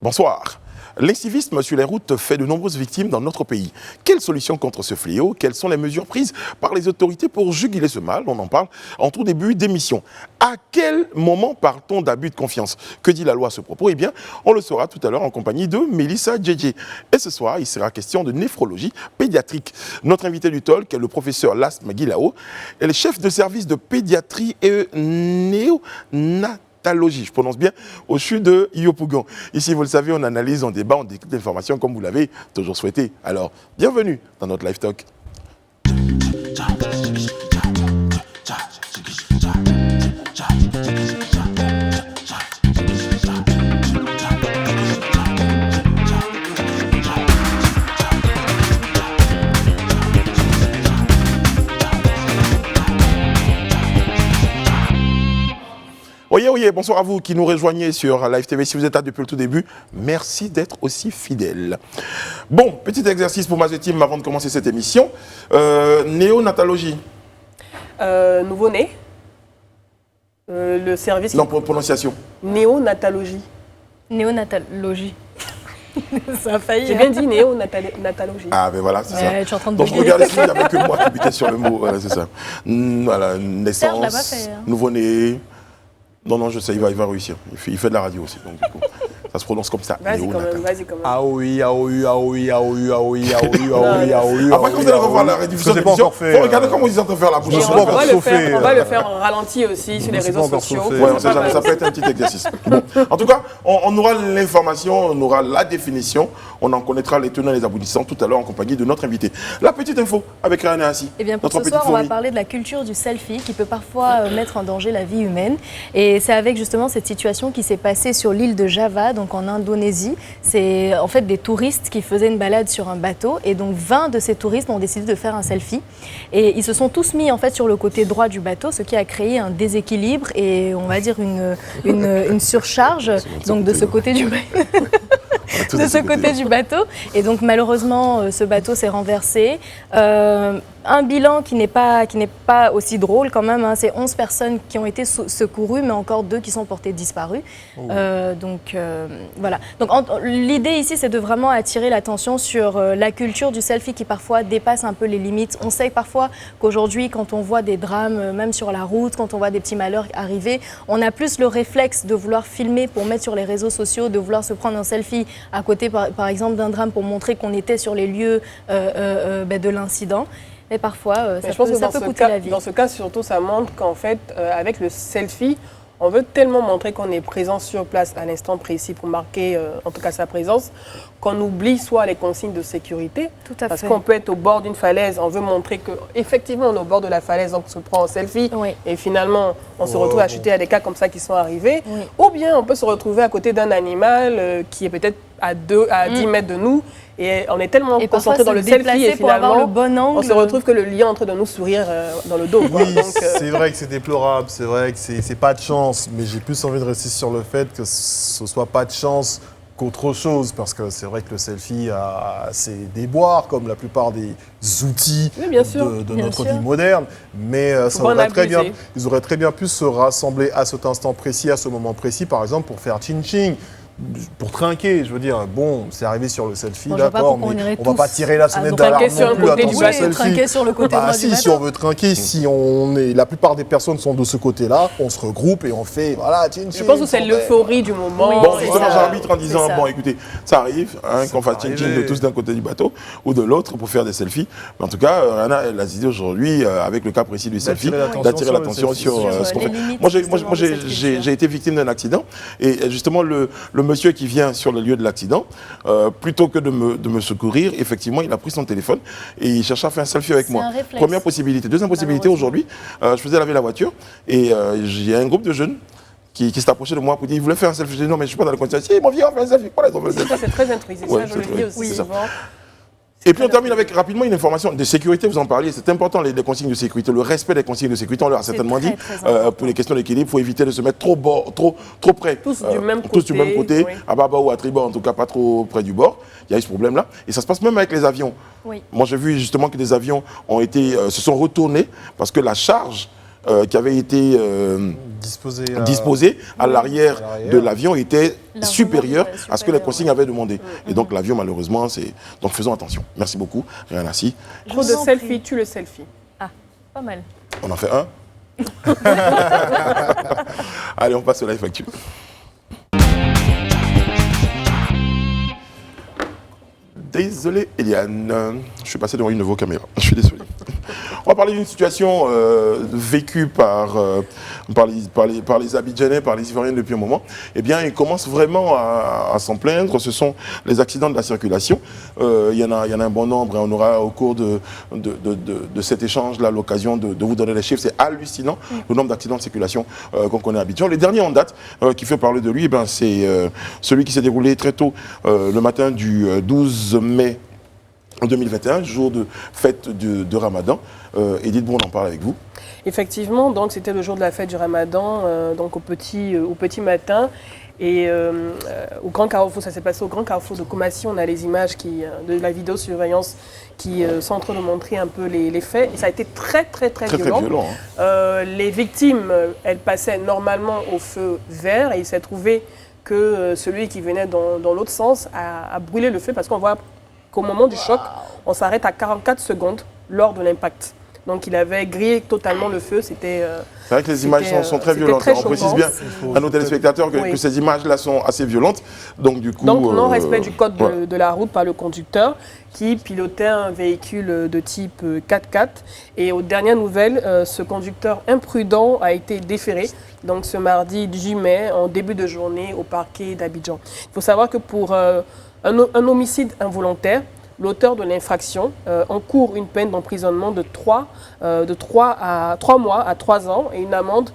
Bonsoir. L'incivisme sur les routes fait de nombreuses victimes dans notre pays. Quelle solution contre ce fléau? Quelles sont les mesures prises par les autorités pour juguler ce mal? On en parle en tout début d'émission. À quel moment parle-t-on d'abus de confiance? Que dit la loi à ce propos? Eh bien, on le saura tout à l'heure en compagnie de Mélissa Djedje. Et ce soir, il sera question de néphrologie pédiatrique. Notre invité du talk est le professeur Las Maguilao, est le chef de service de pédiatrie et néonatologie. Je prononce bien, au CHU de Yopougon. Ici, vous le savez, on analyse, on débat, on décrypte l'information comme vous l'avez toujours souhaité. Alors, bienvenue dans notre Live Talk. Oyez, bonsoir à vous qui nous rejoignez sur Live TV. Si vous êtes là depuis le tout début, merci d'être aussi fidèles. Bon, petit exercice pour ma team avant de commencer cette émission. Néonatologie. Nouveau-né. Le service... Non, pour prononciation. Néonatologie. Néonatologie. Ça a failli. J'ai bien dit néonatologie. Ah, ben voilà, c'est ça. Je suis en train de Donc, je regardais s'il n'y avait que moi qui butais sur le mot. Voilà, c'est ça. Voilà, naissance, Serge l'a pas fait, hein. nouveau-né. Non, je sais, il va réussir. Il fait de la radio aussi, donc du coup, ça se prononce comme ça. Vas-y quand même. Ah oui. Après, quand vous allez revoir la rédivision de l'émission, il faut regarder comment ils sont en train de faire la bouche. On va le faire en ralenti aussi sur les réseaux sociaux. Ouais, on sait jamais, ça peut être un petit exercice. Bon. En tout cas, on aura l'information, on aura la définition, on en connaîtra les tenants et les aboutissants tout à l'heure en compagnie de notre invité. La petite info avec Ryan Assi. Eh bien, pour ce soir, on va parler de la culture du selfie qui peut parfois mettre en danger la vie humaine. Et c'est avec justement cette situation qui s'est passée sur l'île de Java, donc en Indonésie. C'est en fait des touristes qui faisaient une balade sur un bateau et donc 20 de ces touristes ont décidé de faire un selfie. Et ils se sont tous mis en fait sur le côté droit du bateau, ce qui a créé un déséquilibre et on va dire une surcharge donc de ce côté du bateau. De ce côté du bateau. Et donc malheureusement, ce bateau s'est renversé. Un bilan qui n'est pas aussi drôle quand même, hein. C'est 11 personnes qui ont été secourues, mais encore 2 qui sont portées disparues. Voilà. Donc l'idée ici, c'est de vraiment attirer l'attention sur la culture du selfie qui parfois dépasse un peu les limites. On sait parfois qu'aujourd'hui, quand on voit des drames, même sur la route, quand on voit des petits malheurs arriver, on a plus le réflexe de vouloir filmer pour mettre sur les réseaux sociaux, de vouloir se prendre un selfie à côté, par exemple, d'un drame pour montrer qu'on était sur les lieux de l'incident. Mais parfois, ça peut coûter la vie. Dans ce cas, surtout, ça montre qu'en fait, avec le selfie, on veut tellement montrer qu'on est présent sur place à l'instant précis pour marquer, en tout cas, sa présence, qu'on oublie soit les consignes de sécurité. Tout à fait. Parce qu'on peut être au bord d'une falaise, on veut montrer qu'effectivement, on est au bord de la falaise, donc on se prend en selfie. Oui. Et finalement, on se retrouve à chuter à des cas comme ça qui sont arrivés. Oui. Ou bien, on peut se retrouver à côté d'un animal qui est peut-être à 10 mètres de nous. Et on est tellement concentré dans le selfie et finalement, on se retrouve que le lion est en train de nous sourire dans le dos. Oui, c'est vrai que c'est déplorable, c'est vrai que c'est pas de chance, mais j'ai plus envie de rester sur le fait que ce soit pas de chance qu'autre chose, parce que c'est vrai que le selfie a ses déboires, comme la plupart des outils de notre vie moderne, mais ils auraient très bien pu se rassembler à cet instant précis, à ce moment précis, par exemple, pour faire ching-ching. Pour trinquer, je veux dire, bon, c'est arrivé sur le selfie, d'accord, mais on va pas tirer la sonnette d'alarme non plus, attention, trinquer sur le côté droit du bateau. Si on veut trinquer, la plupart des personnes sont de ce côté-là, on se regroupe et on fait, voilà, je pense que c'est l'euphorie du moment. Oui, bon, justement, j'arbitre en disant, bon, écoutez, ça arrive, qu'on fasse ching-ching de tous d'un côté du bateau ou de l'autre pour faire des selfies. Mais en tout cas, Rana, elle a décidé aujourd'hui, avec le cas précis du selfie, d'attirer l'attention sur ce qu'on fait. Moi, j'ai été victime d'un accident et justement, le monsieur qui vient sur le lieu de l'accident, plutôt que de me secourir, effectivement, il a pris son téléphone et il cherchait à faire un selfie avec moi. Première possibilité. Deuxième possibilité, aujourd'hui, je faisais laver la voiture et il y a un groupe de jeunes qui s'est approché de moi pour dire qu'ils voulaient faire un selfie. Je dis non, mais je ne suis pas dans le contexte. Si, mon vieux, on fait un selfie. Voilà, ça, c'est très intrusif. Ça, je le dis aussi souvent. Et puis on termine avec rapidement une information de sécurité, vous en parliez, c'est important les consignes de sécurité, le respect des consignes de sécurité, on leur a certainement dit, pour les questions d'équilibre, il faut éviter de se mettre trop près. Tous du même côté, oui. À bâbord ou à tribord, en tout cas pas trop près du bord, il y a eu ce problème-là, et ça se passe même avec les avions. Oui. Moi j'ai vu justement que des avions se sont retournés parce que la charge qui avait été disposé à l'arrière de l'avion était supérieur à ce que les consignes avaient demandé. Et donc l'avion, malheureusement, c'est... Donc faisons attention. Merci beaucoup, Rihanna Sy. Trop de selfie, tue le selfie. Ah, pas mal. On en fait un. Allez, on passe au live actuel. Désolé, Eliane. Je suis passé devant une de vos caméras. Je suis désolé. On va parler d'une situation vécue par les Abidjanais, par les Ivoiriens depuis un moment. Eh bien, ils commencent vraiment à s'en plaindre. Ce sont les accidents de la circulation. Il y en a un bon nombre. Et on aura au cours de cet échange-là l'occasion de vous donner les chiffres. C'est hallucinant le nombre d'accidents de circulation qu'on connaît à Abidjan. Le dernier en date qui fait parler de lui, eh c'est celui qui s'est déroulé très tôt le matin du 12 mai 2021, jour de fête de Ramadan. Edith Bon, on en parle avec vous. Effectivement, donc c'était le jour de la fête du Ramadan, donc au petit matin. Et au Grand Carrefour, ça s'est passé au Grand Carrefour de Koumassi. On a les images de la vidéosurveillance qui sont en train de montrer un peu les faits. Et ça a été très violent. Hein. Les victimes, elles passaient normalement au feu vert et il s'est trouvé que celui qui venait dans l'autre sens a brûlé le feu parce qu'on voit qu'au moment du choc, on s'arrête à 44 secondes lors de l'impact. Donc il avait grillé totalement le feu. C'est vrai que les images sont très violentes. On précise bien à nos téléspectateurs que ces images-là sont assez violentes. Donc du coup, non-respect du code de la route par le conducteur qui pilotait un véhicule de type 4x4. Et aux dernières nouvelles, ce conducteur imprudent a été déféré. Donc ce mardi 18 mai, en début de journée, au parquet d'Abidjan. Il faut savoir que pour un homicide involontaire, l'auteur de l'infraction encourt une peine d'emprisonnement de 3 mois à 3 ans et une amende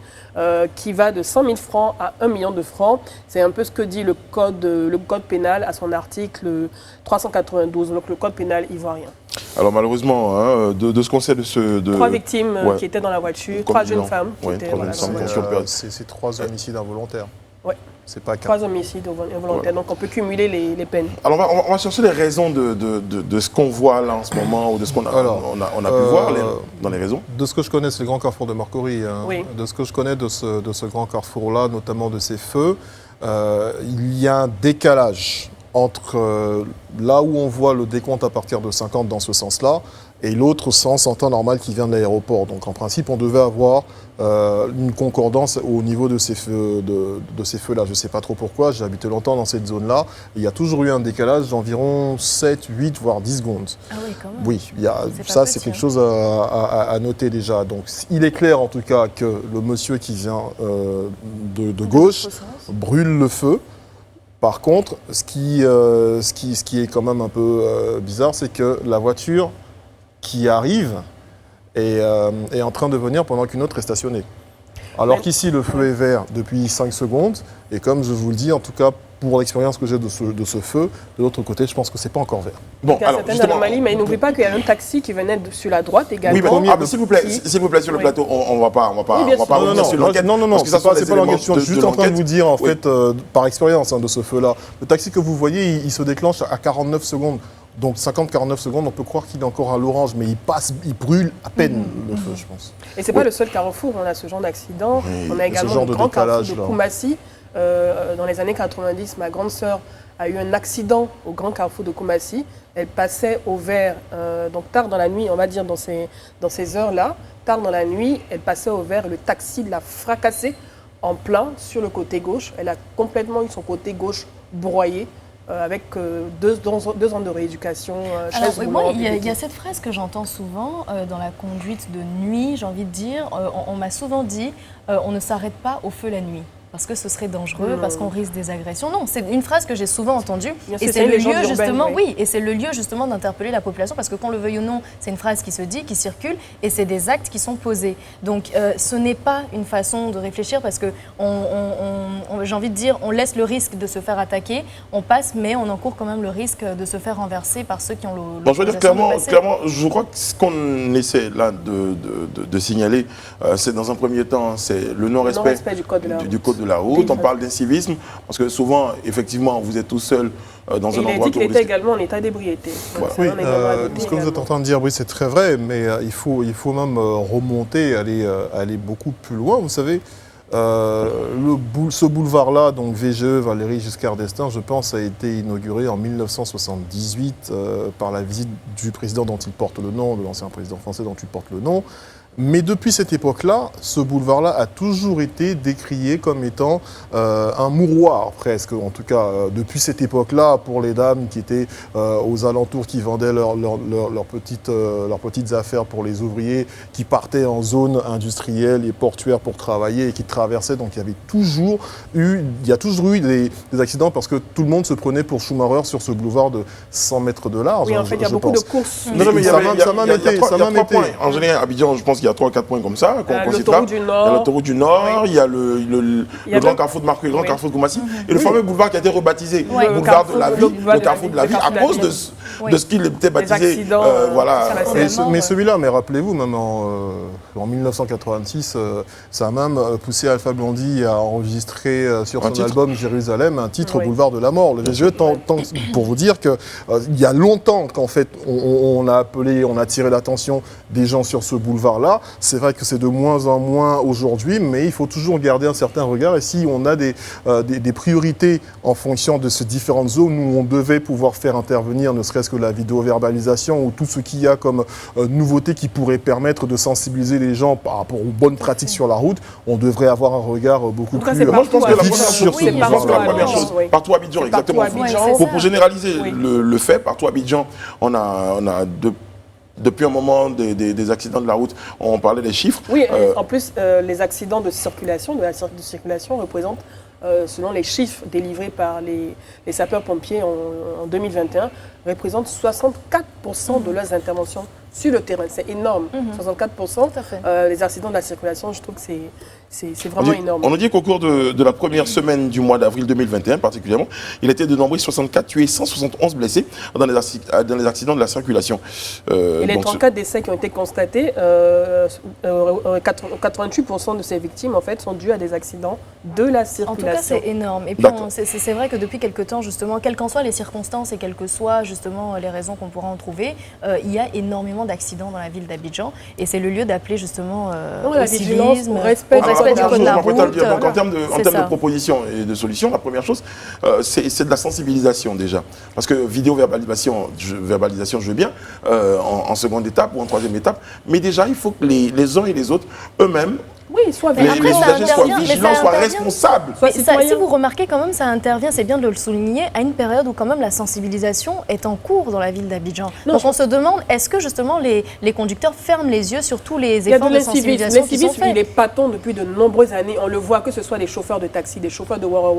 qui va de 100 000 francs à 1 million de francs. C'est un peu ce que dit le code pénal à son article 392, donc le code pénal ivoirien. Alors malheureusement, hein, de ce qu'on sait de 3 victimes qui étaient dans la voiture, 3 jeunes femmes qui étaient dans la voiture. C'est 3 homicides involontaires. Oui. C'est pas 3 homicides involontaires, donc on peut cumuler les peines. Alors on va chercher les raisons de ce qu'on voit là en ce moment, ou de ce qu'on a pu voir dans les raisons. De ce que je connais, c'est le grand carrefour de Marcory. Hein. Oui. De ce que je connais de ce grand carrefour-là, notamment de ces feux, il y a un décalage entre là où on voit le décompte à partir de 50 dans ce sens-là, et l'autre sens en temps normal qui vient de l'aéroport. Donc en principe, on devait avoir une concordance au niveau de ces feux-là. Je ne sais pas trop pourquoi, j'ai habité longtemps dans cette zone-là. Il y a toujours eu un décalage d'environ 7, 8, voire 10 secondes. Ah oui, quand même. Oui, ça c'est quelque chose à noter déjà. Donc il est clair en tout cas que le monsieur qui vient de gauche brûle le feu. Par contre, ce qui est quand même un peu bizarre, c'est que la voiture qui arrive est en train de venir pendant qu'une autre est stationnée. Alors qu'ici, le feu est vert depuis 5 secondes. Et comme je vous le dis, en tout cas, pour l'expérience que j'ai de ce feu, de l'autre côté, je pense que ce n'est pas encore vert. Bon, il y a certaines anomalies, mais n'oubliez pas qu'il y a un taxi qui venait sur la droite également. Oui, mais s'il vous plaît, sur le plateau, on ne va pas revenir sur l'enquête. Non, parce que c'est pas l'enquête. Je suis juste en train de vous dire, en fait, par expérience de ce feu-là. Le taxi que vous voyez, il se déclenche à 49 secondes. Donc 50-49 secondes, on peut croire qu'il est encore à l'orange, mais il brûle à peine le feu, je pense. Et c'est pas le seul carrefour où on a ce genre d'accident. On a également le grand carrefour de Koumassi. Dans les années 90, ma grande sœur a eu un accident au grand carrefour de Koumassi. Elle passait au vert, donc tard dans la nuit, on va dire dans ces heures-là, tard dans la nuit, elle passait au vert, le taxi l'a fracassée en plein sur le côté gauche. Elle a complètement eu son côté gauche broyé. Avec 2 ans de rééducation. Il y a cette phrase que j'entends souvent dans la conduite de nuit, j'ai envie de dire, on m'a souvent dit on ne s'arrête pas au feu la nuit. Parce que ce serait dangereux, parce qu'on risque des agressions. Non, c'est une phrase que j'ai souvent entendue. Et c'est le lieu justement, et c'est le lieu justement d'interpeller la population, parce que qu'on le veuille ou non, c'est une phrase qui se dit, qui circule, et c'est des actes qui sont posés. Donc ce n'est pas une façon de réfléchir, parce que j'ai envie de dire, on laisse le risque de se faire attaquer, on passe, mais on encourt quand même le risque de se faire renverser par ceux qui ont le. Je veux dire clairement, je crois que ce qu'on essaie là de signaler, c'est dans un premier temps, c'est le non-respect du code de la route. On parle d'incivisme, parce que souvent, effectivement, vous êtes tout seul dans Et un il a endroit dit qu'il était touristique. également en état d'ébriété. Donc, Voilà. c'est Oui, un élément à noter ce que vous êtes en également. train de dire, oui, c'est très vrai, mais il faut même remonter, aller beaucoup plus loin. Vous savez, ce boulevard-là, donc VGE, Valéry Giscard d'Estaing, je pense, a été inauguré en 1978 par la visite du président dont il porte le nom, de l'ancien président français dont il porte le nom. Mais depuis cette époque-là, ce boulevard-là a toujours été décrié comme étant un mouroir, presque. En tout cas, depuis cette époque-là, pour les dames qui étaient aux alentours, qui vendaient leurs petites affaires pour les ouvriers, qui partaient en zone industrielle et portuaire pour travailler et qui traversaient. Donc il y a toujours eu des accidents parce que tout le monde se prenait pour Schumacher sur ce boulevard de 100 mètres de large. Oui, en fait, il y a beaucoup de courses. Non, mais il y a Ça m'a été. trois points. En général, à Abidjan, je pense qu'il y a 3 ou 4 points comme ça. L'autoroute du Nord. Il y a l'autoroute du Nord, Oui. il y a le grand carrefour de Marcoux, le grand carrefour de Goumassi, et le fameux boulevard qui a été rebaptisé, Oui. le boulevard de la vie, le le carrefour de la vie, à cause de ce qu'il était baptisé. accidents, Voilà. ça va Mais celui-là, mais rappelez-vous, même en 1986, ça a même poussé Alpha Blondy à enregistrer sur son album Jérusalem un titre Oui. Boulevard de la mort. Le VGE, pour vous dire qu'il y a longtemps qu'en fait on a attiré l'attention des gens sur ce boulevard-là. C'est vrai que c'est de moins en moins aujourd'hui, mais il faut toujours garder un certain regard. Et si on a des priorités en fonction de ces différentes zones où on devait pouvoir faire intervenir ne serait-ce que la vidéo-verbalisation ou tout ce qu'il y a comme nouveauté qui pourrait permettre de sensibiliser les gens par rapport aux bonnes pratiques sur la route, on devrait avoir un regard beaucoup En tout cas, plus c'est Moi, je pense que la Partout, première sur chose, ce je pense que la boulevard-là. première chose, Oui. partout à Abidjan, C'est partout exactement. à Abidjan. Ouais, c'est Pour ça. généraliser Oui. le fait, partout à Abidjan, on a depuis un moment des accidents de la route, on parlait des chiffres. Oui, en plus, les accidents de circulation, de circulation représentent, selon les chiffres délivrés par les sapeurs-pompiers en 2021, représentent 64% de leurs interventions sur le terrain. C'est énorme, 64%. Tout à fait. Les accidents de la circulation, je trouve que c'est vraiment énorme. On nous dit qu'au cours de la première semaine du mois d'avril 2021 particulièrement, il était dénombré 64 tués, 171 blessés dans les accidents de la circulation. Et les donc, 34 décès qui ont été constatés, 88% de ces victimes en fait sont dues à des accidents de la En tout cas, circulation. c'est énorme. Et puis, D'accord. c'est vrai que depuis quelque temps, justement, quelles qu'en soient les circonstances et quelles que soient justement les raisons qu'on pourra en trouver, il y a énormément d'accidents dans la ville d'Abidjan. Et c'est le lieu d'appeler justement la au vigilance, civisme, au respect au respect du Alors, code de la je m'apprête à le route. dire. Donc, en termes C'est de ça. propositions et de solutions, la première chose, c'est de la sensibilisation déjà. Parce que vidéo-verbalisation, je veux bien, en seconde étape ou en troisième étape. Mais déjà, il faut que les uns et les autres, eux-mêmes, Oui, soit Mais les après, ça usagers soient intervient, mais vigilants, ça soient intervient. responsables. Soit Mais ça, citoyen. si vous remarquez quand même, ça intervient, c'est bien de le souligner, à une période où quand même la sensibilisation est en cours dans la ville d'Abidjan. Non, Donc je- on se demande, est-ce que justement les conducteurs ferment les yeux sur tous les Il y a efforts de de l'incivisme. sensibilisation qui sont L'incivisme, il faits? est patent depuis de nombreuses années. On le voit que ce soit des chauffeurs de taxi, des chauffeurs de Wara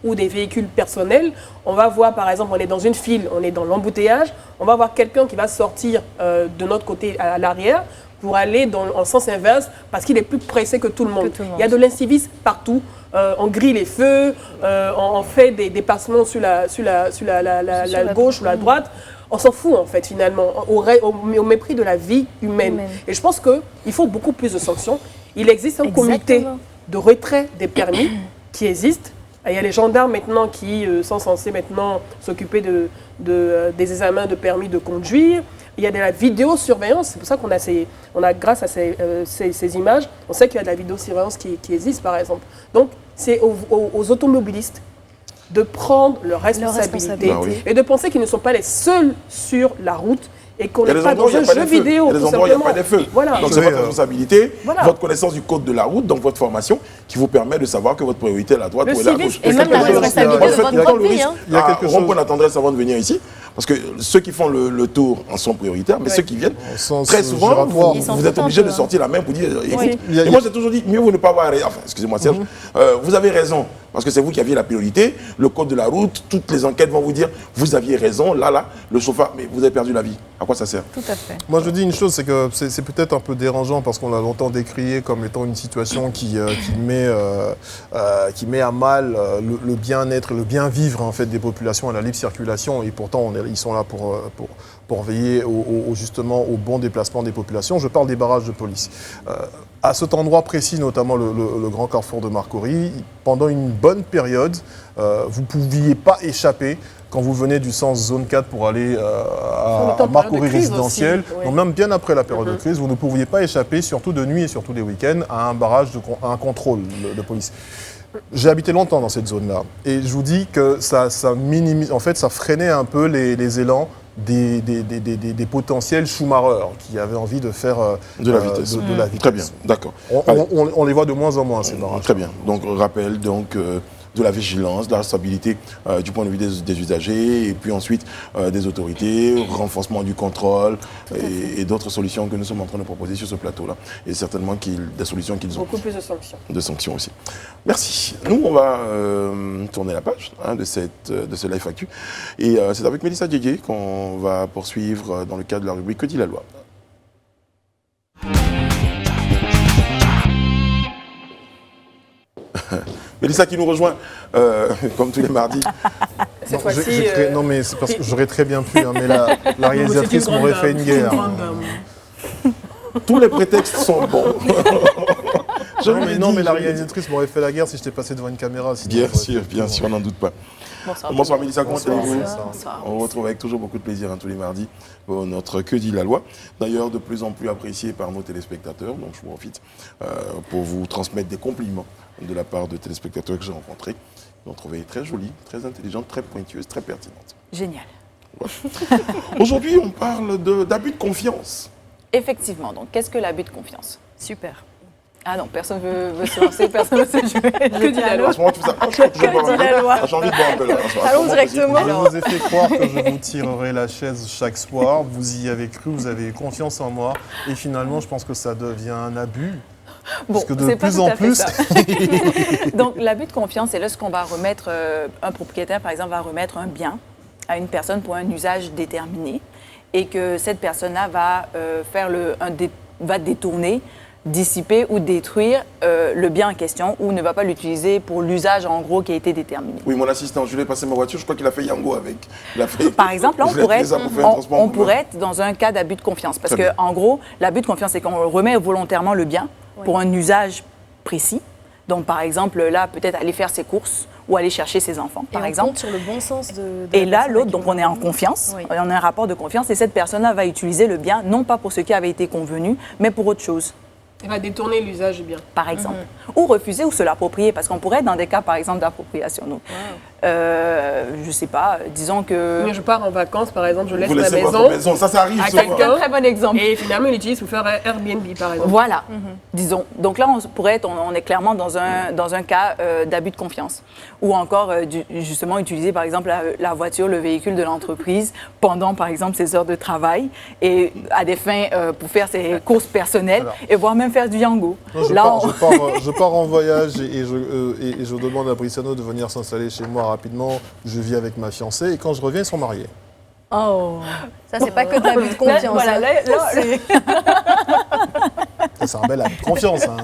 ou des véhicules personnels. On va voir, par exemple, on est dans une file, on est dans l'embouteillage. On va voir quelqu'un qui va sortir de notre côté à l'arrière pour aller en sens inverse parce qu'il est plus pressé que tout le monde. tout le monde. Il y a de l'incivisme partout. On grille les feux, on fait des dépassements sur la gauche ou la droite. On s'en fout en fait finalement, au mépris de la vie humaine. Et je pense qu'il faut beaucoup plus de sanctions. Il existe un comité Exactement. de retrait des permis qui existe. Il y a les gendarmes maintenant qui sont censés maintenant s'occuper des examens de permis de conduire. Il y a de la vidéosurveillance, c'est pour ça qu'on a grâce à ces images, on sait qu'il y a de la vidéosurveillance qui existe par exemple. Donc c'est aux automobilistes de prendre leurs responsabilités Ah oui. et de penser qu'ils ne sont pas les seuls sur la route et qu'on Il y a n'est des pas dans endroits où il un n'y a pas jeu de feu. vidéo. Il y a des tout endroits où il n'y a simplement. pas de feu. Voilà. Donc Vous c'est savez, votre responsabilité, voilà. votre connaissance du code de la route, donc votre formation, qui vous permet de savoir que votre priorité est la droite Le ou est la civisme gauche. Et même la responsabilité de votre propre vie. Hein. Il y a quelque rompre chose. la tendresse avant de venir ici, parce que ceux qui font le tour en sont prioritaires, mais Ouais. ceux qui viennent, Au sens très souvent, giratoire. Ils s'en vous êtes foutent un obligé peu, de hein. sortir la main pour dire écoute. Oui. Et moi j'ai toujours dit mieux vaut ne pas avoir raison. Enfin, excusez-moi Serge, vous avez raison, parce que c'est vous qui aviez la priorité, le code de la route, toutes les enquêtes vont vous dire vous aviez raison, là, le chauffeur, mais vous avez perdu la vie. À quoi ça sert? Tout à fait. Moi, je dis une chose, c'est que c'est peut-être un peu dérangeant parce qu'on a longtemps décrié comme étant une situation qui met à mal le bien-être, le bien-vivre en fait des populations à la libre circulation. Et pourtant, ils sont là pour veiller justement au bon déplacement des populations. Je parle des barrages de police. À cet endroit précis, notamment le grand carrefour de Marcory, pendant une bonne période, vous ne pouviez pas échapper quand vous venez du sens zone 4 pour aller à temps de Marcory période de crise résidentiel, aussi, oui. donc même bien après la période de crise, vous ne pouviez pas échapper, surtout de nuit et surtout les week-ends, à un barrage, à un contrôle de police. J'ai habité longtemps dans cette zone-là et je vous dis que ça minimise, en fait, ça freinait un peu les élans des potentiels Schumacher qui avaient envie de faire De la vitesse. de la vitesse. Très bien, d'accord. On les voit de moins en moins, ces barrages. Très bien. Donc, rappel de la vigilance, de la stabilité du point de vue des usagers, et puis ensuite des autorités, renforcement du contrôle et d'autres solutions que nous sommes en train de proposer sur ce plateau-là. Et certainement des solutions qu'ils ont. Beaucoup plus de sanctions. De sanctions aussi. Merci. Nous, on va tourner la page de ce Life Actu. Et c'est avec Mélissa Diégué qu'on va poursuivre dans le cadre de la rubrique Que dit la loi. Mélissa qui nous rejoint, comme tous les mardis. Cette fois-ci... Non, mais c'est parce que j'aurais très bien pu, hein, mais la réalisatrice m'aurait fait une guerre. Tous les prétextes sont bons. Non, mais la réalisatrice m'aurait fait la guerre si j'étais passé devant une caméra. Bien sûr, on n'en doute pas. Bonsoir Mélissa, comment allez-vous? On vous retrouve avec toujours beaucoup de plaisir tous les mardis pour notre Que dit la loi. D'ailleurs, de plus en plus apprécié par nos téléspectateurs. Donc, je vous profite pour vous transmettre des compliments de la part de téléspectateurs que j'ai rencontrés. Ils l'ont trouvé très jolie, très intelligente, très pointueuse, très pertinente. Génial. Voilà. Aujourd'hui, on parle d'abus de confiance. Effectivement. Donc, qu'est-ce que l'abus de confiance? Super. Ah non, personne ne veut se lancer, personne ne veut se jouer. Que dit la loi? En ce moment, tu fais ça. J'ai envie de boire un peu là. Allons directement. Je vous ai fait croire que je vous tirerai la chaise chaque soir. Vous y avez cru, vous avez eu confiance en moi. Et finalement, je pense que ça devient un abus. Bon, parce que de c'est pas plus tout en à fait plus. ça. Donc, l'abus de confiance, c'est lorsqu'on va remettre, un propriétaire, par exemple, va remettre un bien à une personne pour un usage déterminé et que cette personne-là va, va détourner, dissiper ou détruire le bien en question ou ne va pas l'utiliser pour l'usage en gros qui a été déterminé. Oui, mon assistant, je lui ai passé ma voiture, je crois qu'il a fait Yango avec. Par exemple, là, on pourrait être dans un cas d'abus de confiance. Parce que, en gros, l'abus de confiance, c'est qu'on remet volontairement le bien pour un usage précis. Donc, par exemple, là, peut-être aller faire ses courses ou aller chercher ses enfants, par exemple. Compte sur le bon sens de et là, l'autre, donc on est en confiance, on a un rapport de confiance et cette personne-là va utiliser le bien, non pas pour ce qui avait été convenu, mais pour autre chose. Elle va détourner l'usage du bien. Par exemple. Ou refuser ou se l'approprier, parce qu'on pourrait être dans des cas, par exemple, d'appropriation. Donc, je ne sais pas, disons que... Mais je pars en vacances, par exemple, je laisse Vous ma laissez maison. votre maison, ça arrive à souvent. quelqu'un. Très bon exemple. Et finalement, il l'utilise pour faire un Airbnb, par exemple. Voilà, disons. Donc là, on est clairement dans un cas d'abus de confiance. Ou encore, justement, utiliser, par exemple, la voiture, le véhicule de l'entreprise pendant, par exemple, ses heures de travail et à des fins pour faire ses courses personnelles et voire même faire du yango. Non, je pars en voyage et je demande à Briciano de venir s'installer chez moi rapidement. Je vis avec ma fiancée et quand je reviens, ils sont mariés. Oh, ça c'est pas que de l'abus de confiance. Voilà, C'est un bel abus de confiance. Hein.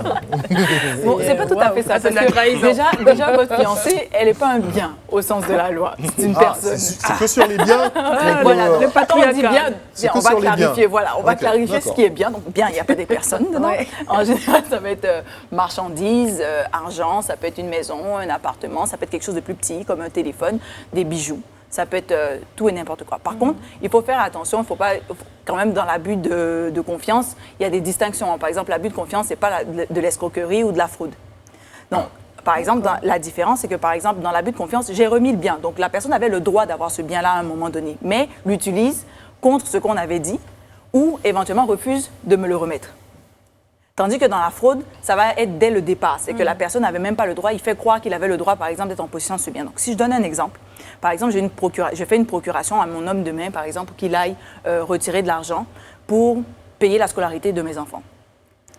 Bon, c'est pas tout à fait ça. C'est de la Parce que trahison. déjà, votre fiancée, elle n'est pas un bien au sens de la loi. C'est une personne. C'est que sur les biens. Voilà, le quand on dit bien, c'est on que va sur les clarifier. biens. Voilà, on va Ok, clarifier ce d'accord. qui est bien. Donc bien, il n'y a pas des personnes dedans. Ouais. En général, ça va être marchandises, argent, ça peut être une maison, un appartement, ça peut être quelque chose de plus petit comme un téléphone, des bijoux. Ça peut être tout et n'importe quoi. Par contre, il faut faire attention, il faut pas, quand même dans l'abus de confiance, il y a des distinctions. Par exemple, l'abus de confiance, c'est pas de l'escroquerie ou de la fraude. Donc, par exemple, la différence, c'est que par exemple, dans l'abus de confiance, j'ai remis le bien. Donc, la personne avait le droit d'avoir ce bien-là à un moment donné, mais l'utilise contre ce qu'on avait dit ou éventuellement refuse de me le remettre. Tandis que dans la fraude, ça va être dès le départ. C'est que la personne n'avait même pas le droit. Il fait croire qu'il avait le droit, par exemple, d'être en possession de ce bien. Donc, si je donne un exemple, par exemple, je fais une procuration à mon homme de main, par exemple, pour qu'il aille retirer de l'argent pour payer la scolarité de mes enfants.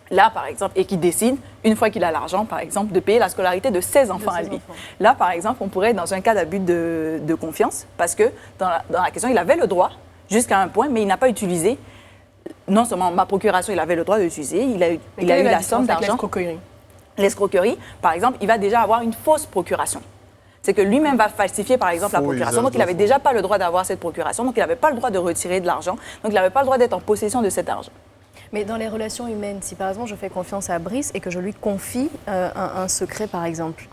Là, par exemple, et qui décide, une fois qu'il a l'argent, par exemple, de payer la scolarité de ses enfants à lui. Là, par exemple, on pourrait être dans un cas d'abus de confiance parce que dans la question, il avait le droit jusqu'à un point, mais il n'a pas utilisé. Non seulement ma procuration, il avait le droit de l'utiliser, il a eu la somme d'argent. L'escroquerie. L'escroquerie, par exemple, il va déjà avoir une fausse procuration. C'est que lui-même va falsifier, par exemple, la procuration. Donc, il n'avait déjà pas le droit d'avoir cette procuration. Donc, il n'avait pas le droit de retirer de l'argent. Donc, il n'avait pas le droit d'être en possession de cet argent. Mais dans les relations humaines, si par exemple je fais confiance à Brice et que je lui confie un secret, par exemple,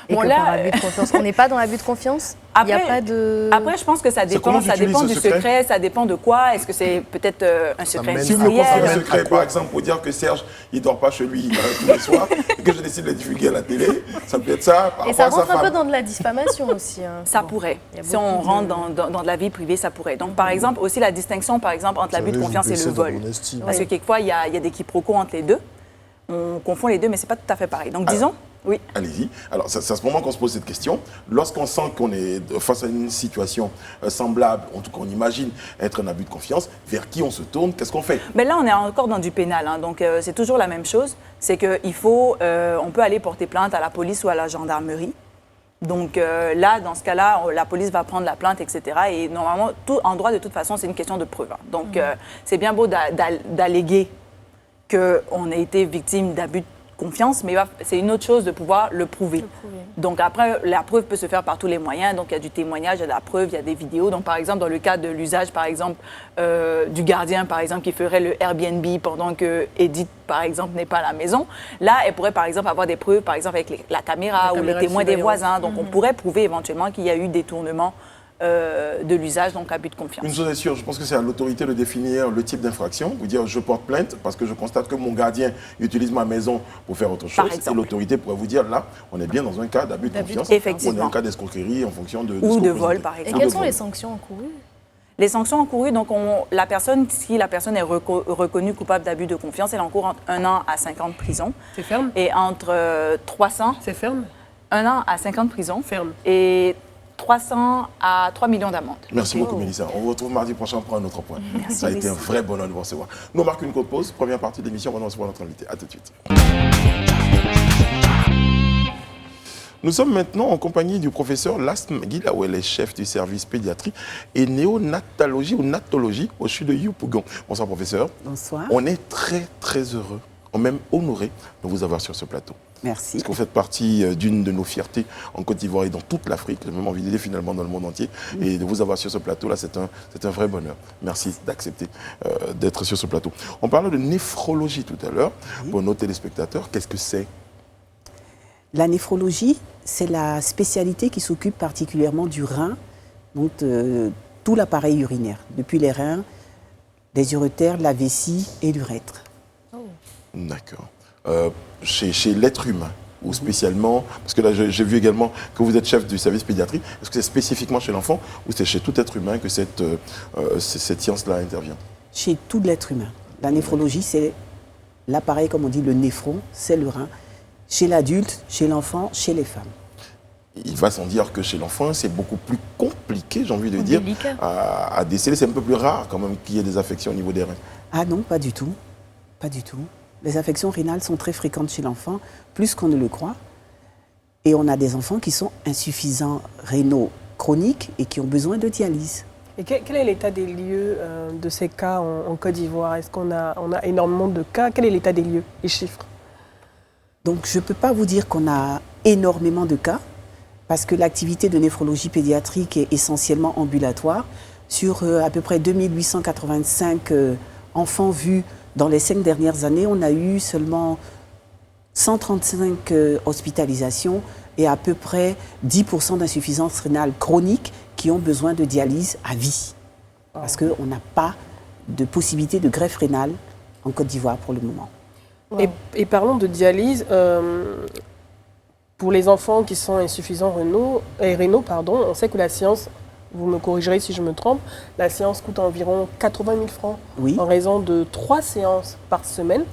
Et Bon, que là, par abus de confiance, on n'est pas dans l'abus de confiance. Il n'y a pas de... Après, je pense que ça dépend comment j'utilise du ce secret? secret, ça dépend de quoi. Est-ce que c'est peut-être un secret mène Si vous me confiez industriel? un secret, par exemple, pour dire que Serge, il ne dort pas chez lui tous les soirs, et que je décide de le divulguer à la télé, ça peut être ça par Et rapport ça à sa rentre un peu femme. dans de la diffamation aussi. Hein. Ça Bon. pourrait. Il y a Si on beaucoup rentre dans de la vie privée, ça pourrait. Donc, par exemple, aussi la distinction, par exemple, entre l'abus de Vous confiance et baissez le dans vol. mon estime. Parce que quelquefois, il y a des quiproquos entre les deux. On confond les deux, mais ce n'est pas tout à fait pareil. Donc, disons, oui. Allez-y. Alors, c'est à ce moment qu'on se pose cette question. Lorsqu'on sent qu'on est face à une situation semblable, en tout cas, on imagine être un abus de confiance, vers qui on se tourne? Qu'est-ce qu'on fait? Mais là, on est encore dans du pénal. Hein. Donc, c'est toujours la même chose. C'est qu'il faut, on peut aller porter plainte à la police ou à la gendarmerie. Donc là, dans ce cas-là, la police va prendre la plainte, etc. Et normalement, en droit, de toute façon, c'est une question de preuve. Hein. Donc, c'est bien beau d'alléguer qu'on a été victime d'abus de confiance, mais c'est une autre chose de pouvoir le prouver. Donc après, la preuve peut se faire par tous les moyens. Donc il y a du témoignage, il y a de la preuve, il y a des vidéos. Donc par exemple, dans le cas de l'usage, par exemple, du gardien, par exemple, qui ferait le Airbnb pendant que Edith, par exemple, n'est pas à la maison, là, elle pourrait, par exemple, avoir des preuves, par exemple, avec la caméra ou les témoins des voisins. Donc on pourrait prouver éventuellement qu'il y a eu détournement de l'usage, donc abus de confiance. Une chose est sûre, je pense que c'est à l'autorité de définir le type d'infraction. Vous dire, je porte plainte parce que je constate que mon gardien utilise ma maison pour faire autre chose. Et l'autorité pourrait vous dire, là, on est bien dans un cas d'abus de confiance. Effectivement. On est dans un cas d'escroquerie en fonction de... Ou de vol, par Et exemple. quelles sont les sanctions encourues? Les sanctions encourues, donc si la personne est reconnue coupable d'abus de confiance, elle encourt entre 1 an à 5 ans de prison. C'est ferme? Et entre 300... C'est ferme? 1 an à 5 ans de prison. Ferme. Et 300 à 3 millions d'amendes. Merci beaucoup, Mélissa. On vous retrouve mardi prochain pour un autre point. Ça a été un vrai bonheur de vous recevoir. Nous marquons une courte pause. Première partie de l'émission, on va recevoir notre invité. À tout de suite. Nous sommes maintenant en compagnie du professeur Last Gilaouel, chef du service pédiatrie et néonatologie ou natologie au CHU de Yopougon. Bonsoir, professeur. Bonsoir. On est très, très heureux, même honoré de vous avoir sur ce plateau. Merci. Parce que vous faites partie d'une de nos fiertés en Côte d'Ivoire et dans toute l'Afrique, j'ai même envie de dire finalement dans le monde entier. Et de vous avoir sur ce plateau-là, c'est un vrai bonheur. Merci d'accepter d'être sur ce plateau. On parlait de néphrologie tout à l'heure. Pour nos téléspectateurs, qu'est-ce que c'est? La néphrologie, c'est la spécialité qui s'occupe particulièrement du rein, donc tout l'appareil urinaire, depuis les reins, les urétères, la vessie et l'urètre. D'accord. Chez l'être humain, ou spécialement, parce que là j'ai vu également que vous êtes chef du service pédiatrie, est-ce que c'est spécifiquement chez l'enfant ou c'est chez tout être humain que cette science-là intervient? Chez tout l'être humain. La néphrologie, c'est l'appareil, comme on dit, le néphron, c'est le rein. Chez l'adulte, chez l'enfant, chez les femmes. Il va sans dire que chez l'enfant, c'est beaucoup plus compliqué, j'ai envie de dire, à déceler. C'est un peu plus rare quand même qu'il y ait des affections au niveau des reins. Ah non, pas du tout. Pas du tout. Les affections rénales sont très fréquentes chez l'enfant, plus qu'on ne le croit. Et on a des enfants qui sont insuffisants rénaux chroniques et qui ont besoin de dialyse. Et quel est l'état des lieux de ces cas en Côte d'Ivoire? Est-ce qu'on a énormément de cas? Quel est l'état des lieux, les chiffres? Donc je ne peux pas vous dire qu'on a énormément de cas, parce que l'activité de néphrologie pédiatrique est essentiellement ambulatoire. Sur à peu près 2885 enfants vus dans les 5 dernières années, on a eu seulement 135 hospitalisations et à peu près 10% d'insuffisance rénale chronique qui ont besoin de dialyse à vie. Parce qu'on n'a pas de possibilité de greffe rénale en Côte d'Ivoire pour le moment. Et parlons de dialyse. Pour les enfants qui sont insuffisants rénaux, on sait que la séance, vous me corrigerez si je me trompe, la séance coûte environ 80 000 francs en raison de 3 séances par semaine.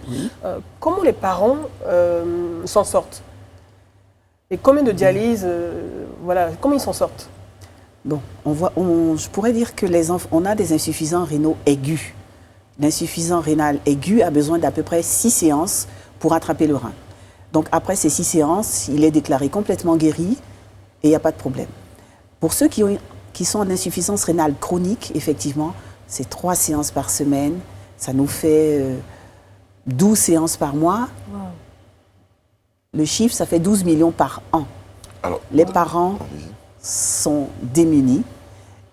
Comment les parents s'en sortent? Et combien de dialyses, comment ils s'en sortent? Bon, je pourrais dire que les enfants, on a des insuffisants rénaux aigus. L'insuffisant rénal aigu a besoin d'à peu près 6 séances pour attraper le rein. Donc après ces 6 séances, il est déclaré complètement guéri et il n'y a pas de problème. Pour ceux qui sont en insuffisance rénale chronique, effectivement, c'est 3 séances par semaine. Ça nous fait 12 séances par mois. Wow. Le chiffre, ça fait 12 millions par an. Alors, les parents sont démunis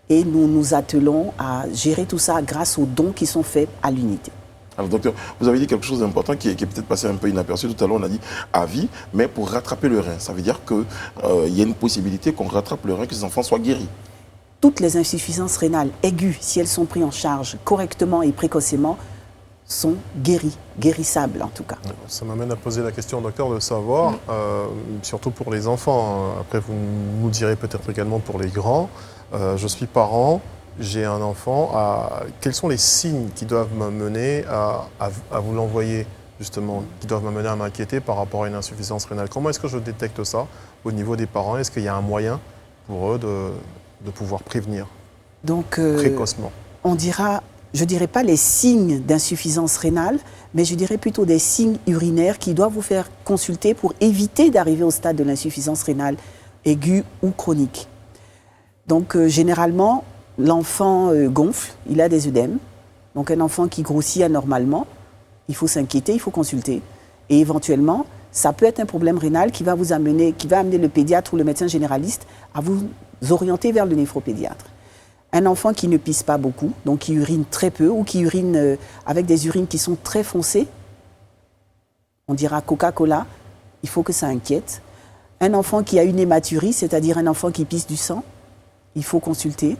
et nous nous attelons à gérer tout ça grâce aux dons qui sont faits à l'unité. Alors docteur, vous avez dit quelque chose d'important qui est peut-être passé un peu inaperçu. Tout à l'heure, on a dit à vie, mais pour rattraper le rein. Ça veut dire qu'il y a une possibilité qu'on rattrape le rein, que ces enfants soient guéris. Toutes les insuffisances rénales aiguës, si elles sont prises en charge correctement et précocement, sont guérissables en tout cas. Ça m'amène à poser la question, docteur, de savoir, surtout pour les enfants, après vous nous direz peut-être également pour les grands, je suis parent, j'ai un enfant, quels sont les signes qui doivent m'amener à vous l'envoyer, justement, qui doivent m'amener à m'inquiéter par rapport à une insuffisance rénale? Comment est-ce que je détecte ça au niveau des parents? Est-ce qu'il y a un moyen pour eux de pouvoir prévenir précocement? Je ne dirais pas les signes d'insuffisance rénale, mais je dirais plutôt des signes urinaires qui doivent vous faire consulter pour éviter d'arriver au stade de l'insuffisance rénale aiguë ou chronique. Donc, généralement, l'enfant gonfle, il a des œdèmes. Donc, un enfant qui grossit anormalement, il faut s'inquiéter, il faut consulter. Et éventuellement, ça peut être un problème rénal qui va amener le pédiatre ou le médecin généraliste à vous orienter vers le néphropédiatre. Un enfant qui ne pisse pas beaucoup, donc qui urine très peu ou qui urine avec des urines qui sont très foncées, on dira Coca-Cola, il faut que ça inquiète. Un enfant qui a une hématurie, c'est-à-dire un enfant qui pisse du sang, il faut consulter.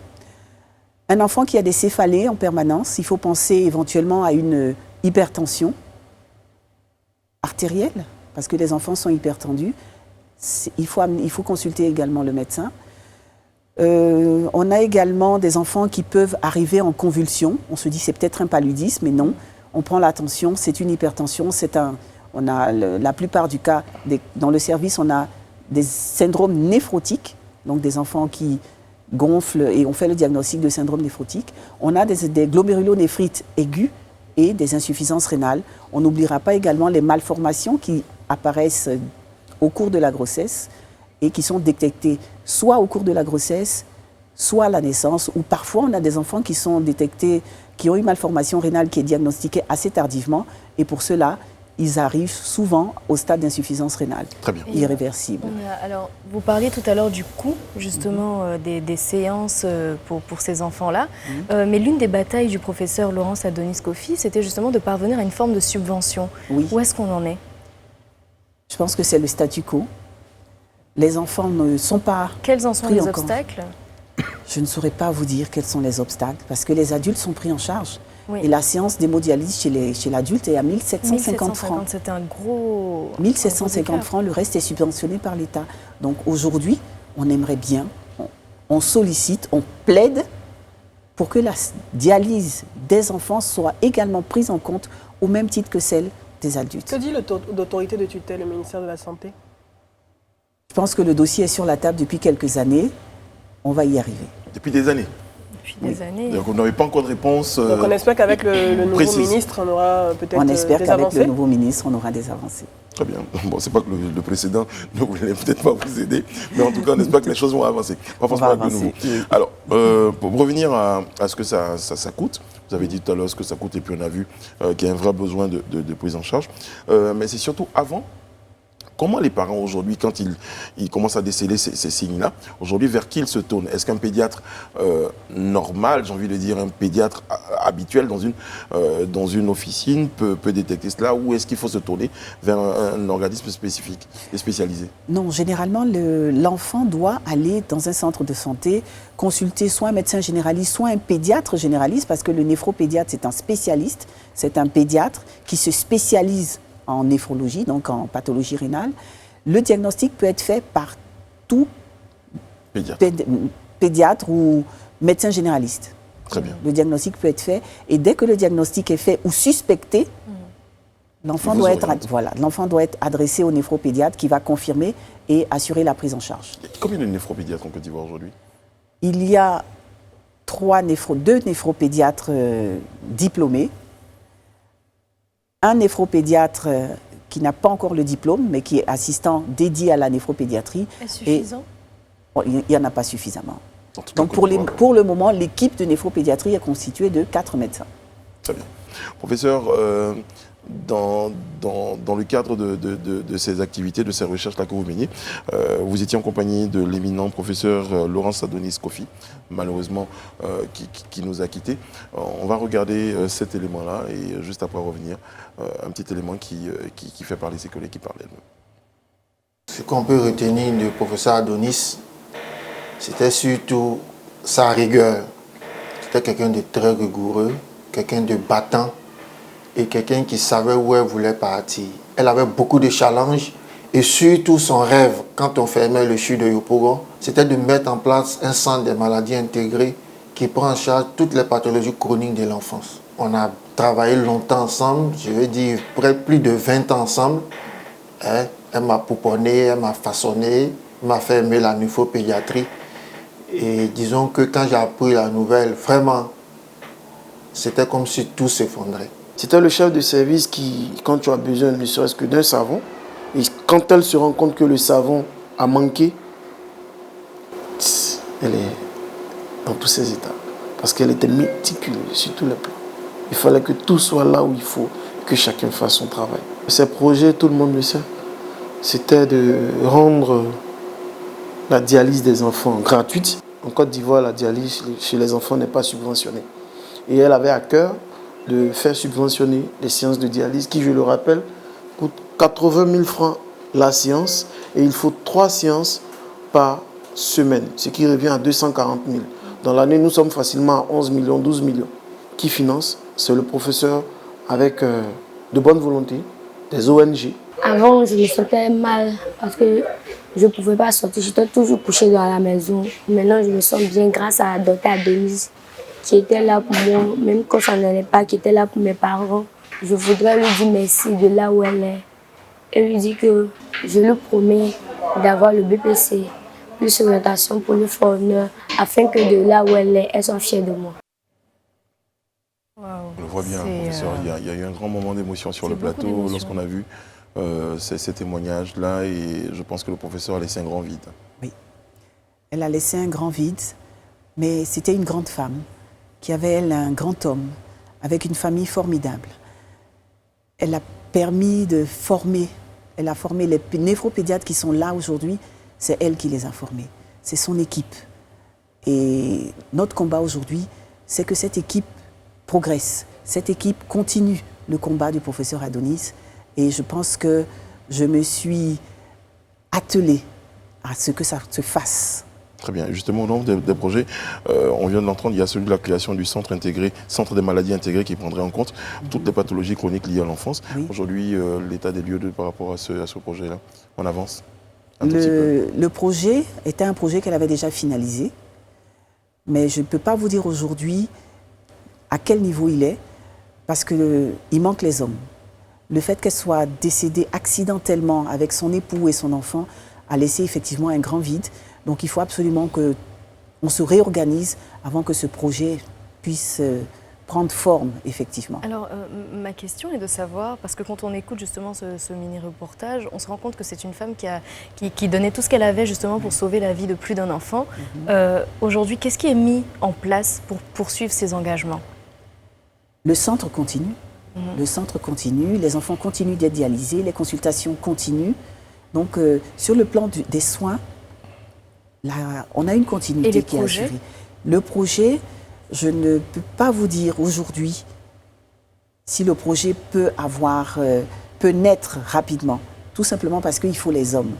Un enfant qui a des céphalées en permanence, il faut penser éventuellement à une hypertension artérielle, parce que les enfants sont hypertendus. Il faut consulter également le médecin. On a également des enfants qui peuvent arriver en convulsion. On se dit c'est peut-être un paludisme, mais non. On prend l'attention, c'est une hypertension. La plupart du cas, dans le service, on a des syndromes néphrotiques, donc des enfants qui gonflent et on fait le diagnostic de syndrome néphrotique. On a des glomérulonéphrite aigus et des insuffisances rénales. On n'oubliera pas également les malformations qui apparaissent au cours de la grossesse et qui sont détectées soit au cours de la grossesse, soit à la naissance, ou parfois on a des enfants qui sont détectés, qui ont une malformation rénale qui est diagnostiquée assez tardivement, et pour cela, ils arrivent souvent au stade d'insuffisance rénale, irréversible. Alors, vous parliez tout à l'heure du coût, justement, des séances pour ces enfants-là, mais l'une des batailles du professeur Laurence Adonis-Kofi, c'était justement de parvenir à une forme de subvention. Oui. Où est-ce qu'on en est? Je pense que c'est le statu quo. Les enfants ne sont pas... Quels en sont les obstacles? Je ne saurais pas vous dire quels sont les obstacles, parce que les adultes sont pris en charge. Oui. Et la séance d'hémodialyse chez l'adulte est à 1 750 francs. C'est un gros... 1 750 francs, le reste est subventionné par l'État. Donc aujourd'hui, on aimerait bien, on sollicite, on plaide pour que la dialyse des enfants soit également prise en compte au même titre que celle des adultes. Que dit l'autorité de tutelle, le ministère de la Santé? Je pense que le dossier est sur la table depuis quelques années. On va y arriver. Depuis des années? Depuis des années. Donc, vous n'avez pas encore de réponse Donc on espère qu'avec le nouveau ministre, on aura peut-être des avancées? On espère qu'avec le nouveau ministre, on aura des avancées. Très bien. Bon, c'est pas que le précédent ne voulait peut-être pas vous aider, mais en tout cas, on espère que les choses vont avancer. Pas forcément avec le nouveau. Alors, pour revenir à ce que ça coûte, vous avez dit tout à l'heure ce que ça coûte, et puis on a vu qu'il y a un vrai besoin de prise en charge. Mais c'est surtout avant. Comment les parents aujourd'hui, quand ils commencent à déceler ces signes-là, aujourd'hui, vers qui ils se tournent? Est-ce qu'un pédiatre normal, j'ai envie de dire un pédiatre habituel dans une officine peut détecter cela, ou est-ce qu'il faut se tourner vers un organisme spécifique et spécialisé? Non, généralement, l'enfant doit aller dans un centre de santé, consulter soit un médecin généraliste, soit un pédiatre généraliste, parce que le néphropédiatre, c'est un spécialiste, c'est un pédiatre qui se spécialise en néphrologie, donc en pathologie rénale. Le diagnostic peut être fait par tout pédiatre ou médecin généraliste. Très bien. Le diagnostic peut être fait, et dès que le diagnostic est fait ou suspecté, l'enfant doit être adressé au néphropédiatre qui va confirmer et assurer la prise en charge. Combien de néphropédiatres en Côte d'Ivoire aujourd'hui? Il y a 2 néphropédiatres diplômés, un néphropédiatre qui n'a pas encore le diplôme, mais qui est assistant dédié à la néphropédiatrie. Est-ce suffisant? Il n'y en a pas suffisamment. Donc pour le moment, l'équipe de néphropédiatrie est constituée de 4 médecins. Très bien. Professeur, dans le cadre de ces activités, de ces recherches-là que vous meniez. Vous étiez en compagnie de l'éminent professeur Laurence Adonis Kofi, malheureusement, qui nous a quittés. On va regarder cet élément-là et juste après revenir, un petit élément qui fait parler ses collègues qui parlent d'elle-même. Ce qu'on peut retenir du professeur Adonis, c'était surtout sa rigueur. C'était quelqu'un de très rigoureux, quelqu'un de battant et quelqu'un qui savait où elle voulait partir. Elle avait beaucoup de challenges et surtout son rêve, quand on fermait le CHU de Yopougon, c'était de mettre en place un centre des maladies intégrées qui prend en charge toutes les pathologies chroniques de l'enfance. On a travaillé longtemps ensemble, je veux dire près plus de 20 ans ensemble. Elle m'a pouponné, elle m'a façonné, elle m'a fait aimer la néphropédiatrie. Et disons que quand j'ai appris la nouvelle, vraiment, c'était comme si tout s'effondrait. C'était le chef de service qui, quand tu as besoin ne serait-ce que d'un savon, et quand elle se rend compte que le savon a manqué, elle est dans tous ses états. Parce qu'elle était méticuleuse sur tous les plans. Il fallait que tout soit là où il faut, que chacun fasse son travail. Ces projets, tout le monde le sait, c'était de rendre la dialyse des enfants gratuite. En Côte d'Ivoire, la dialyse chez les enfants n'est pas subventionnée. Et elle avait à cœur de faire subventionner les séances de dialyse qui, je le rappelle, coûtent 80 000 francs la séance et il faut 3 séances par semaine, ce qui revient à 240 000. Dans l'année, nous sommes facilement à 11 millions, 12 millions. Qui finance? C'est le professeur avec de bonne volonté, des ONG. Avant, je me sentais mal parce que je ne pouvais pas sortir. J'étais toujours couchée dans la maison. Maintenant, je me sens bien grâce à Dr Adonis qui était là pour moi, même quand ça n'allait pas, qui était là pour mes parents. Je voudrais lui dire merci de là où elle est. Et lui dire que je lui promets d'avoir le BPC, plus orientation pour le foreigner, afin que de là où elle est, elle soit fière de moi. Wow. On le voit bien, professeur. Il y a eu un grand moment d'émotion sur le plateau lorsqu'on a vu ces témoignages-là et je pense que le professeur a laissé un grand vide. Oui, elle a laissé un grand vide, mais c'était une grande femme qui avait, elle, un grand homme avec une famille formidable. Elle a permis de former, elle a formé les néphropédiatres qui sont là aujourd'hui, c'est elle qui les a formés, c'est son équipe. Et notre combat aujourd'hui, c'est que cette équipe progresse, cette équipe continue le combat du professeur Adonis. Et je pense que je me suis attelée à ce que ça se fasse. Très bien. Justement, au nombre des projets, on vient de l'entendre, il y a celui de la création du centre intégré, centre des maladies intégrées qui prendrait en compte toutes les pathologies chroniques liées à l'enfance. Oui. Aujourd'hui, l'état des lieux par rapport à ce projet-là, on avance un tout petit peu. Le projet était un projet qu'elle avait déjà finalisé, mais je ne peux pas vous dire aujourd'hui à quel niveau il est, parce qu'il manque les hommes. Le fait qu'elle soit décédée accidentellement avec son époux et son enfant a laissé effectivement un grand vide. Donc il faut absolument qu'on se réorganise avant que ce projet puisse prendre forme, effectivement. Alors, ma question est de savoir, parce que quand on écoute justement ce mini-reportage, on se rend compte que c'est une femme qui donnait tout ce qu'elle avait justement pour sauver la vie de plus d'un enfant. Aujourd'hui, qu'est-ce qui est mis en place pour poursuivre ces engagements? Le centre continue. Le centre continue, les enfants continuent d'être dialysés, les consultations continuent. Donc, sur le plan des soins, là, on a une continuité qui est assurée. Le projet, je ne peux pas vous dire aujourd'hui si le projet peut naître rapidement, tout simplement parce qu'il faut les hommes.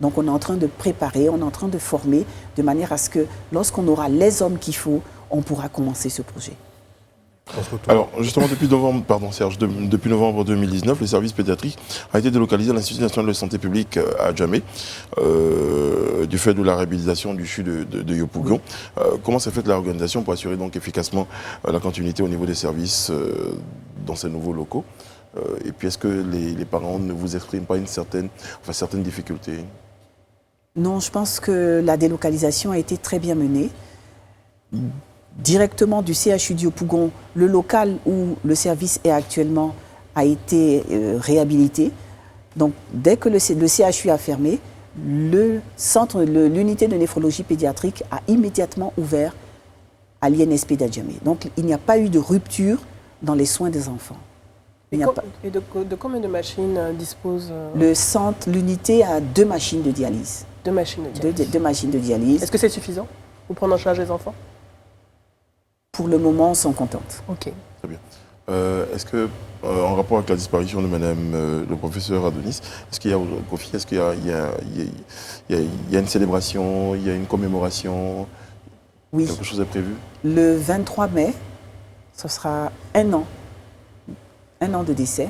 Donc, on est en train de préparer, on est en train de former, de manière à ce que lorsqu'on aura les hommes qu'il faut, on pourra commencer ce projet. Alors, justement, depuis novembre 2019, le service pédiatrique a été délocalisé à l'Institut national de santé publique à Djamé, du fait de la réhabilitation du CHU de Yopougon. Comment s'est faite l'organisation pour assurer donc efficacement la continuité au niveau des services dans ces nouveaux locaux? Et puis, est-ce que les parents ne vous expriment pas certaines difficultés? Non, je pense que la délocalisation a été très bien menée. Directement du CHU de Yopougon, le local où le service est actuellement a été réhabilité. Donc, dès que le CHU a fermé, l'unité de néphrologie pédiatrique a immédiatement ouvert à l'INSP d'Adjamé. Donc, il n'y a pas eu de rupture dans les soins des enfants. Il n'y a pas... Et de combien de machines dispose Le centre, l'unité a 2 machines de dialyse. 2 machines de dialyse. Deux machines de dialyse. Est-ce que c'est suffisant pour prendre en charge les enfants? Pour le moment, on s'en contente. Ok. Très bien. Est-ce que, en rapport avec la disparition de Madame le professeur Adonis, est-ce qu'il y a Kofi, est-ce qu'il y a une célébration, il y a une commémoration? Oui. Quelque chose est prévu? Le 23 mai, ce sera 1 an de décès.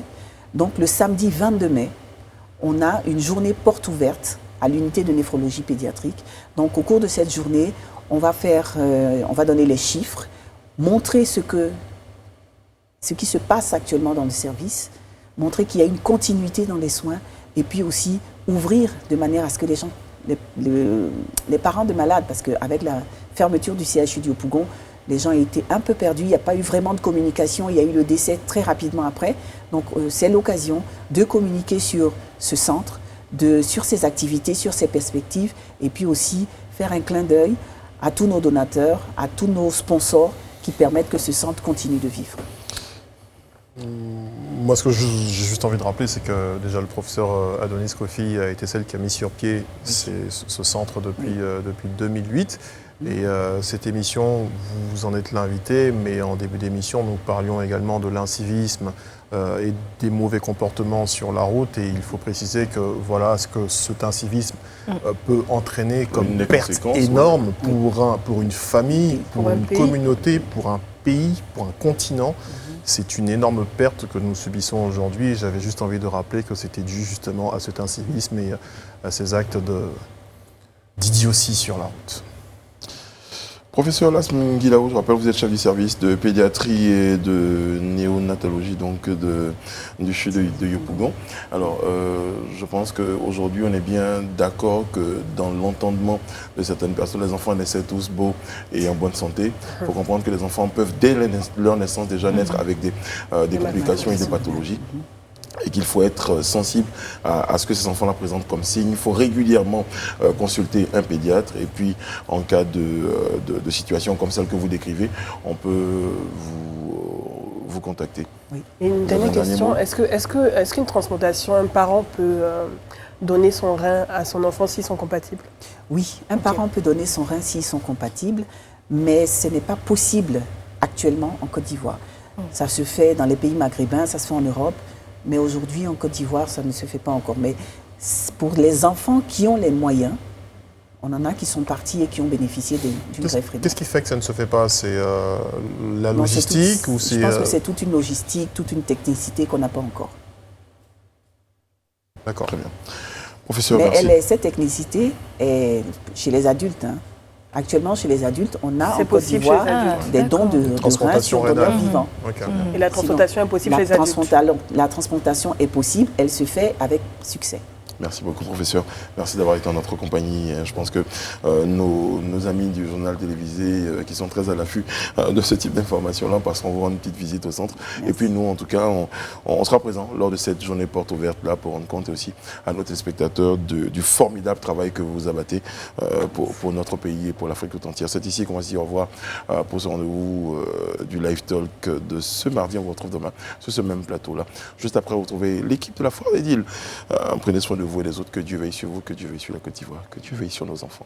Donc le samedi 22 mai, on a une journée porte ouverte à l'unité de néphrologie pédiatrique. Donc au cours de cette journée, on va donner les chiffres, montrer ce qui se passe actuellement dans le service, montrer qu'il y a une continuité dans les soins et puis aussi ouvrir de manière à ce que les gens, les parents de malades, parce qu'avec la fermeture du CHU du Yopougon, les gens étaient un peu perdus, il n'y a pas eu vraiment de communication, il y a eu le décès très rapidement après. Donc c'est l'occasion de communiquer sur ce centre, sur ses activités, sur ses perspectives, et puis aussi faire un clin d'œil à tous nos donateurs, à tous nos sponsors qui permettent que ce centre continue de vivre. Moi, ce que j'ai juste envie de rappeler, c'est que déjà le professeur Adonis Kofi a été celle qui a mis sur pied ce centre depuis 2008. Et cette émission, vous en êtes l'invité, mais en début d'émission, nous parlions également de l'incivisme et des mauvais comportements sur la route. Et il faut préciser que voilà ce que cet incivisme peut entraîner comme une perte énorme pour une famille, pour une communauté, pour un pays, pour un continent. C'est une énorme perte que nous subissons aujourd'hui. J'avais juste envie de rappeler que c'était dû justement à cet incivisme et à ces actes d'idiotie sur la route. Professeur Lasme Guilao, je rappelle, vous êtes chef du service de pédiatrie et de néonatologie donc du CHU de Yopougon. Alors, je pense qu'aujourd'hui, on est bien d'accord que dans l'entendement de certaines personnes, les enfants naissaient tous beaux et en bonne santé. Il faut comprendre que les enfants peuvent, dès leur naissance, déjà naître avec des complications et des pathologies. Et qu'il faut être sensible à ce que ces enfants-là présentent comme signe. Il faut régulièrement consulter un pédiatre et puis en cas de situation comme celle que vous décrivez, on peut vous contacter. Oui. Et une dernière question, est-ce qu'une transplantation, un parent peut donner son rein à son enfant s'ils sont compatibles? Oui, un parent peut donner son rein s'ils sont compatibles, mais ce n'est pas possible actuellement en Côte d'Ivoire. Ça se fait dans les pays maghrébins, ça se fait en Europe. Mais aujourd'hui, en Côte d'Ivoire, ça ne se fait pas encore. Mais pour les enfants qui ont les moyens, on en a qui sont partis et qui ont bénéficié d'une greffe rénale. Qu'est-ce qui fait que ça ne se fait pas? C'est la logistique? Je pense que c'est toute une logistique, toute une technicité qu'on n'a pas encore. D'accord, très bien. Professeur, mais merci. Cette technicité est chez les adultes. Actuellement, chez les adultes, on a en Côte d'Ivoire des dons de reins sur donneurs vivants. Okay. Et la transplantation est possible chez les adultes? La transplantation est possible, elle se fait avec succès. Merci beaucoup, professeur. Merci d'avoir été en notre compagnie. Je pense que nos amis du journal télévisé qui sont très à l'affût de ce type d'informations-là passeront vous rendre une petite visite au centre. Merci. Et puis nous, en tout cas, on sera présents lors de cette journée porte ouverte-là pour rendre compte aussi à nos téléspectateurs du formidable travail que vous abattez pour notre pays et pour l'Afrique tout entière. C'est ici qu'on va se dire au revoir pour ce rendez-vous du Live Talk de ce mardi. On vous retrouve demain sur ce même plateau-là. Juste après, vous retrouvez l'équipe de la Foire des Deals. Prenez soin de vous et des autres, que Dieu veille sur vous, que Dieu veille sur la Côte d'Ivoire, que Dieu veille sur nos enfants.